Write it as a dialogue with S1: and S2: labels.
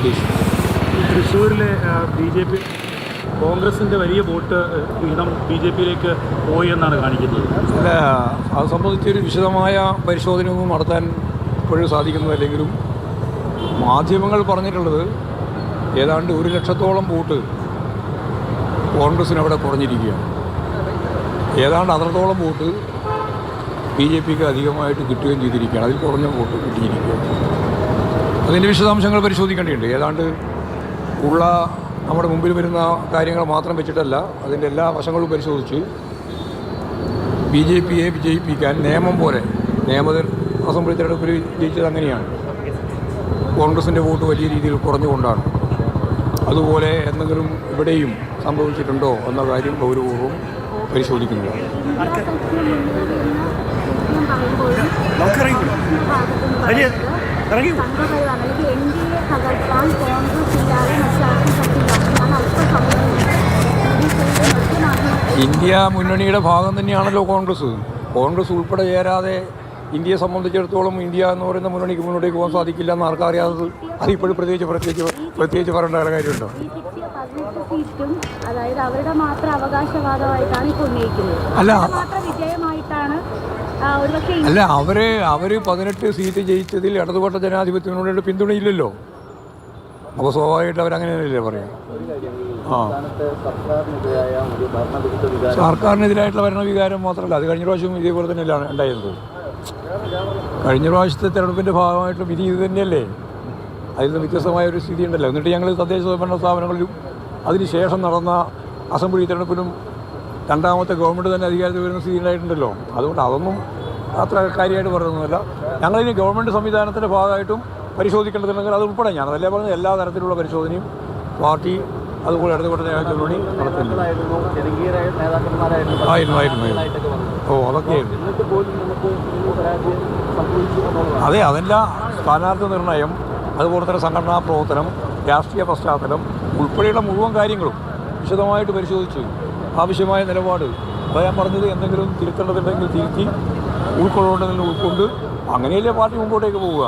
S1: ഉദ്ദേശിക്കുന്നത്.
S2: തൃശ്ശൂരിലെ B J P കോൺഗ്രസിൻ്റെ വലിയ വോട്ട് വിഹിതം ബി ജെ പിയിലേക്ക് പോയി എന്നാണ് കാണിക്കുന്നത്.
S1: അല്ല, അത് സംബന്ധിച്ചൊരു വിശദമായ പരിശോധനയൊന്നും നടത്താൻ ഇപ്പോഴും സാധിക്കുന്നതല്ലെങ്കിലും മാധ്യമങ്ങൾ പറഞ്ഞിട്ടുള്ളത് ഏതാണ്ട് 1 ലക്ഷത്തോളം വോട്ട് കോൺഗ്രസ്സിന് അവിടെ കുറഞ്ഞിരിക്കുകയാണ്. ഏതാണ്ട് അത്രത്തോളം വോട്ട് ബി ജെ പിക്ക് അധികമായിട്ട് കിട്ടുകയും ചെയ്തിരിക്കുകയാണ്. അതിൽ കുറഞ്ഞ വോട്ട് കിട്ടിയിരിക്കുകയാണ്. അതിൻ്റെ വിശദാംശങ്ങൾ പരിശോധിക്കേണ്ടതുണ്ട്. ഏതാണ്ട് ഉള്ള നമ്മുടെ മുമ്പിൽ വരുന്ന കാര്യങ്ങൾ മാത്രം വെച്ചിട്ടല്ല, അതിൻ്റെ എല്ലാ വശങ്ങളും പരിശോധിച്ച് ബി ജെ പിയെ വിജയിപ്പിക്കാൻ നിയമം പോലെ അസംബ്ലി തെരഞ്ഞെടുപ്പിൽ ജയിച്ചത് അങ്ങനെയാണ്. കോൺഗ്രസിൻ്റെ വോട്ട് വലിയ രീതിയിൽ കുറഞ്ഞുകൊണ്ടാണ്. അതുപോലെ എന്തെങ്കിലും ഇവിടെയും സംഭവിച്ചിട്ടുണ്ടോ എന്ന കാര്യം ഗൗരവപൂർവ്വം പരിശോധിക്കുന്നതാണ്. ഇന്ത്യ മുന്നണിയുടെ ഭാഗം തന്നെയാണല്ലോ കോൺഗ്രസ് ഉൾപ്പെടെ ചേരാതെ ഇന്ത്യയെ സംബന്ധിച്ചിടത്തോളം ഇന്ത്യ എന്ന് പറയുന്ന മുന്നണിക്ക് മുന്നോട്ടേക്ക് പോകാൻ സാധിക്കില്ല എന്ന് ആർക്കറിയാതെ അതിപ്പോഴും പ്രത്യേകിച്ച് പറയേണ്ട കാര്യമുണ്ടോ? അല്ല, അവർ 18 സീറ്റ് ജയിച്ചതിൽ ഇടതുപക്ഷ ജനാധിപത്യത്തിനോട് പിന്തുണയില്ലല്ലോ. അപ്പോൾ സ്വാഭാവികമായിട്ട് അവരങ്ങനെയല്ലേ പറയാം. സർക്കാരിനെതിരായിട്ടുള്ള ഭരണവികാരം മാത്രമല്ല, അത് കഴിഞ്ഞ പ്രാവശ്യം ഇതേപോലെ തന്നെയല്ല ഉണ്ടായിരുന്നത്. കഴിഞ്ഞ പ്രാവശ്യത്തെ തെരഞ്ഞെടുപ്പിൻ്റെ ഭാഗമായിട്ട് വിധി ഇത് തന്നെയല്ലേ. അതിൽ നിന്ന് വ്യത്യസ്തമായ ഒരു സ്ഥിതി ഉണ്ടല്ലോ. എന്നിട്ട് ഞങ്ങൾ തദ്ദേശ സ്വയംഭരണ സ്ഥാപനങ്ങളിലും അതിനുശേഷം നടന്ന അസംബ്ലി തെരഞ്ഞെടുപ്പിലും രണ്ടാമത്തെ ഗവൺമെൻറ് തന്നെ അധികാരത്തിൽ വരുന്ന സ്ഥിതി ഉണ്ടായിട്ടുണ്ടല്ലോ. അതുകൊണ്ട് അതൊന്നും അത്ര കാര്യമായിട്ട് പറയുന്നതല്ല. ഞങ്ങളിനി ഗവൺമെൻറ് സംവിധാനത്തിൻ്റെ ഭാഗമായിട്ടും പരിശോധിക്കേണ്ടതുണ്ടെങ്കിൽ അത് ഉൾപ്പെടെ അതല്ലേ പറഞ്ഞത്, എല്ലാ തരത്തിലുള്ള പരിശോധനയും പാർട്ടി അതുപോലെ ഇടതുപക്ഷ ജനാധിപത്യമുന്നണി നടത്തുന്നു. അതൊക്കെയായിരുന്നു. അതെ, അതെല്ലാം സ്ഥാനാർത്ഥി നിർണയം, അതുപോലെ തന്നെ സംഘടനാ പ്രവർത്തനം, രാഷ്ട്രീയ പശ്ചാത്തലം ഉൾപ്പെടെയുള്ള മുഴുവൻ കാര്യങ്ങളും വിശദമായിട്ട് പരിശോധിച്ച് ആവശ്യമായ നിലപാട് പറയാൻ പറഞ്ഞത് എന്തെങ്കിലും തിരുത്തേണ്ടതുണ്ടെങ്കിൽ തിരുത്തി ഉൾക്കൊള്ളേണ്ടതിൽ ഉൾക്കൊണ്ട് അങ്ങനെയല്ലേ പാർട്ടി മുമ്പോട്ടേക്ക് പോവുക.